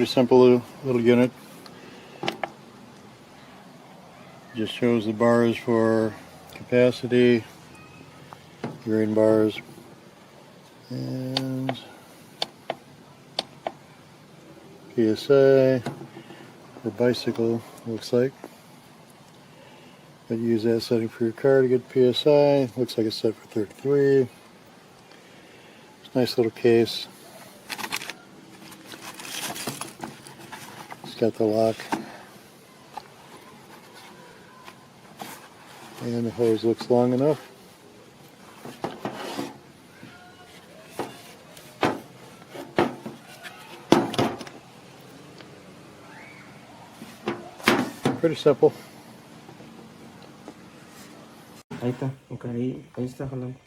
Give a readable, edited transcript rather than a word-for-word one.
Pretty simple little unit. Just shows the bars for capacity, green bars, and PSI for bicycle, looks like. But use that setting for your car to get PSI. Looks like it's set for 33. It's a nice little case. It's got the lock. And the hose looks long enough. Pretty simple. Ahí está, ok, ahí está jalando.